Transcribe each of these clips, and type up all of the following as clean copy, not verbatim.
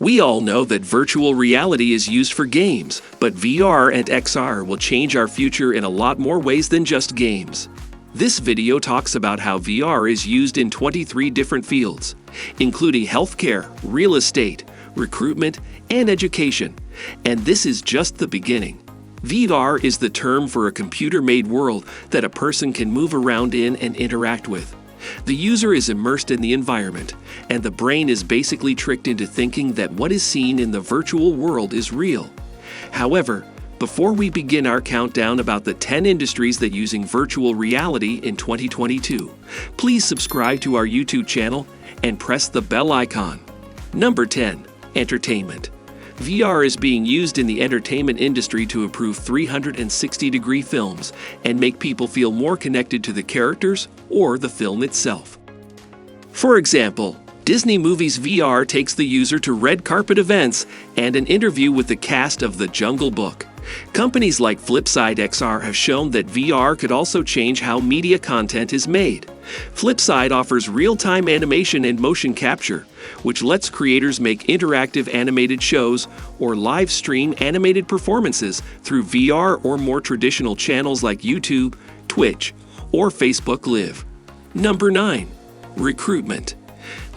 We all know that virtual reality is used for games, but VR and XR will change our future in a lot more ways than just games. This video talks about how VR is used in 23 different fields, including healthcare, real estate, recruitment, and education. And this is just the beginning. VR is the term for a computer-made world that a person can move around in and interact with. The user is immersed in the environment, and the brain is basically tricked into thinking that what is seen in the virtual world is real. However, before we begin our countdown about the 10 industries that using virtual reality in 2022, please subscribe to our YouTube channel and press the bell icon. Number 10. Entertainment. VR is being used in the entertainment industry to improve 360-degree films and make people feel more connected to the characters or the film itself. For example, Disney Movies VR takes the user to red carpet events and an interview with the cast of The Jungle Book. Companies like Flipside XR have shown that VR could also change how media content is made. Flipside offers real-time animation and motion capture, which lets creators make interactive animated shows or live stream animated performances through VR or more traditional channels like YouTube, Twitch, or Facebook Live. Number 9. Recruitment.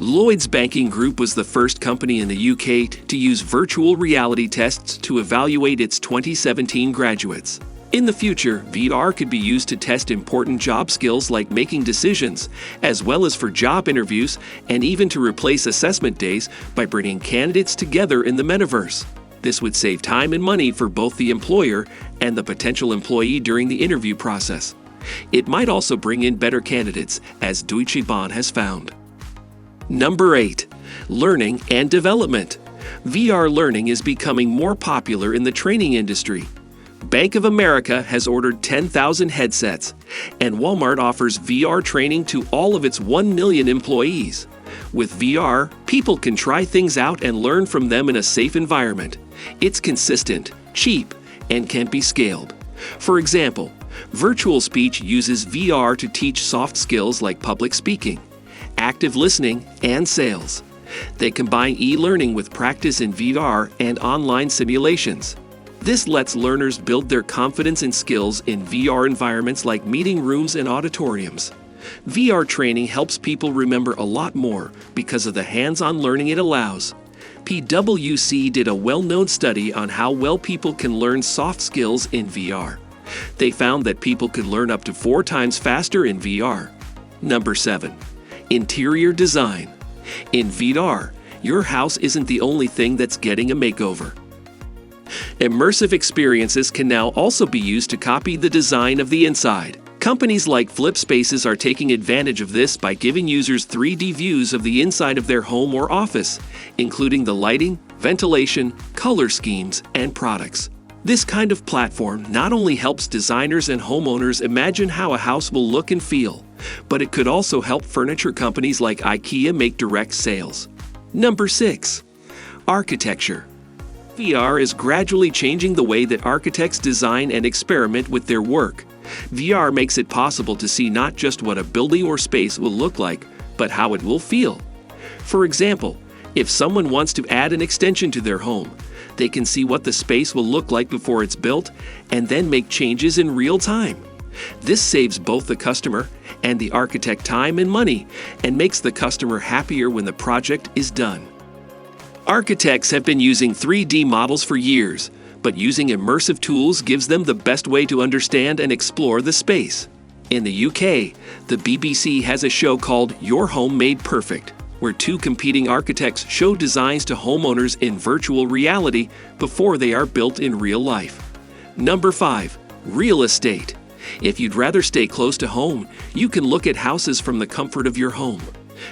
Lloyds Banking Group was the first company in the UK to use virtual reality tests to evaluate its 2017 graduates. In the future, VR could be used to test important job skills like making decisions, as well as for job interviews and even to replace assessment days by bringing candidates together in the metaverse. This would save time and money for both the employer and the potential employee during the interview process. It might also bring in better candidates, as Deutsche Bahn has found. Number 8. Learning and development. VR learning is becoming more popular in the training industry. Bank of America has ordered 10,000 headsets, and Walmart offers VR training to all of its 1 million employees. With VR, people can try things out and learn from them in a safe environment. It's consistent, cheap, and can be scaled. For example, virtual speech uses VR to teach soft skills like public speaking, active listening, and sales. They combine e-learning with practice in VR and online simulations. This lets learners build their confidence and skills in VR environments like meeting rooms and auditoriums. VR training helps people remember a lot more because of the hands-on learning it allows. PwC did a well-known study on how well people can learn soft skills in VR. They found that people could learn up to 4 times faster in VR. Number 7. Interior design. In VR, your house isn't the only thing that's getting a makeover. Immersive experiences can now also be used to copy the design of the inside. Companies like Flipspaces are taking advantage of this by giving users 3D views of the inside of their home or office, including the lighting, ventilation, color schemes, and products. This kind of platform not only helps designers and homeowners imagine how a house will look and feel, but it could also help furniture companies like IKEA make direct sales. Number 6. Architecture. VR is gradually changing the way that architects design and experiment with their work. VR makes it possible to see not just what a building or space will look like, but how it will feel. For example, if someone wants to add an extension to their home, they can see what the space will look like before it's built and then make changes in real time. This saves both the customer and the architect time and money and makes the customer happier when the project is done. Architects have been using 3D models for years, but using immersive tools gives them the best way to understand and explore the space. In the UK, the BBC has a show called Your Home Made Perfect, where 2 competing architects show designs to homeowners in virtual reality before they are built in real life. Number 5. Real estate. If you'd rather stay close to home, you can look at houses from the comfort of your home.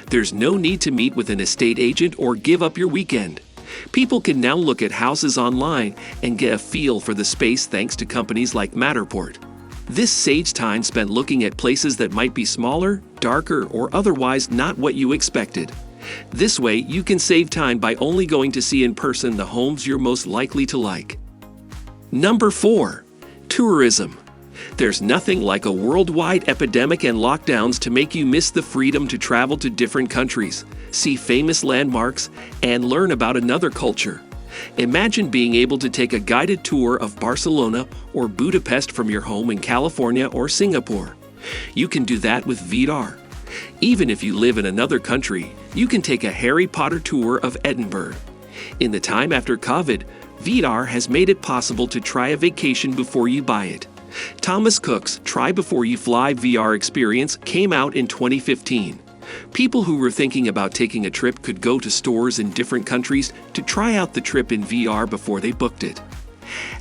There's no need to meet with an estate agent or give up your weekend. People can now look at houses online and get a feel for the space thanks to companies like Matterport. This saves time spent looking at places that might be smaller, darker, or otherwise not what you expected. This way, you can save time by only going to see in person the homes you're most likely to like. Number 4. Tourism. There's nothing like a worldwide epidemic and lockdowns to make you miss the freedom to travel to different countries. see famous landmarks, and learn about another culture. Imagine being able to take a guided tour of Barcelona or Budapest from your home in California or Singapore. You can do that with VR. Even if you live in another country, you can take a Harry Potter tour of Edinburgh. In the time after COVID, VR has made it possible to try a vacation before you buy it. Thomas Cook's Try Before You Fly VR experience came out in 2015. People who were thinking about taking a trip could go to stores in different countries to try out the trip in VR before they booked it.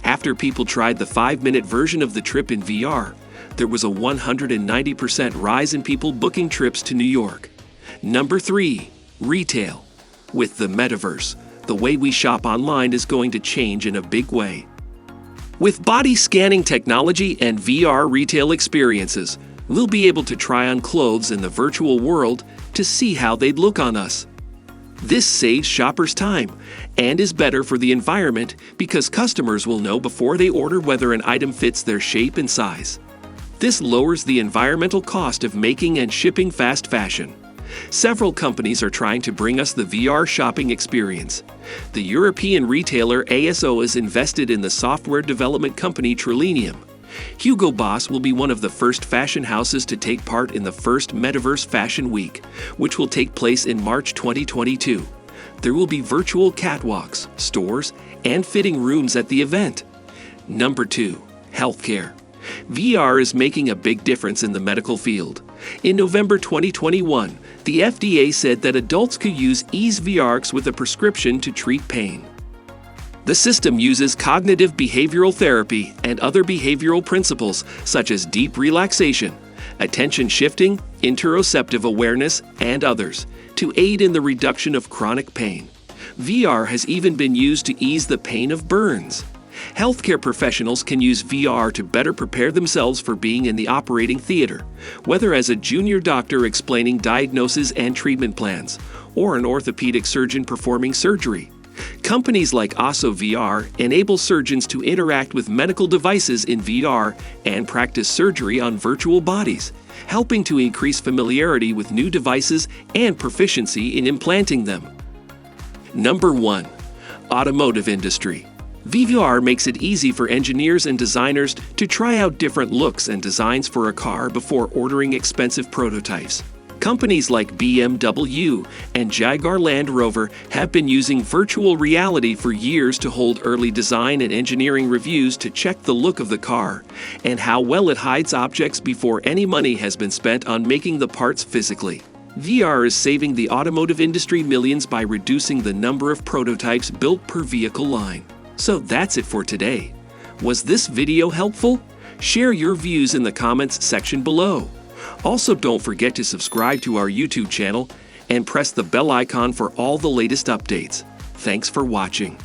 After people tried the 5-minute version of the trip in VR, there was a 190% rise in people booking trips to New York. Number 3. Retail. With the metaverse, the way we shop online is going to change in a big way. With body scanning technology and VR retail experiences, we'll be able to try on clothes in the virtual world to see how they'd look on us. This saves shoppers time and is better for the environment because customers will know before they order whether an item fits their shape and size. This lowers the environmental cost of making and shipping fast fashion. Several companies are trying to bring us the VR shopping experience. The European retailer ASO is invested in the software development company Trilenium. Hugo Boss will be one of the first fashion houses to take part in the first Metaverse Fashion Week, which will take place in March 2022. There will be virtual catwalks, stores, and fitting rooms at the event. Number 2. Healthcare. VR is making a big difference in the medical field. In November 2021, the FDA said that adults could use EaseVRx with a prescription to treat pain. The system uses cognitive behavioral therapy and other behavioral principles such as deep relaxation, attention shifting, interoceptive awareness, and others to aid in the reduction of chronic pain. VR has even been used to ease the pain of burns. Healthcare professionals can use VR to better prepare themselves for being in the operating theater, whether as a junior doctor explaining diagnosis and treatment plans, or an orthopedic surgeon performing surgery. Companies like ASO VR enable surgeons to interact with medical devices in VR and practice surgery on virtual bodies, helping to increase familiarity with new devices and proficiency in implanting them. Number 1. Automotive industry. VR makes it easy for engineers and designers to try out different looks and designs for a car before ordering expensive prototypes. Companies like BMW and Jaguar Land Rover have been using virtual reality for years to hold early design and engineering reviews to check the look of the car and how well it hides objects before any money has been spent on making the parts physically. VR is saving the automotive industry millions by reducing the number of prototypes built per vehicle line. So that's it for today. Was this video helpful? Share your views in the comments section below. Also, don't forget to subscribe to our YouTube channel and press the bell icon for all the latest updates. Thanks for watching.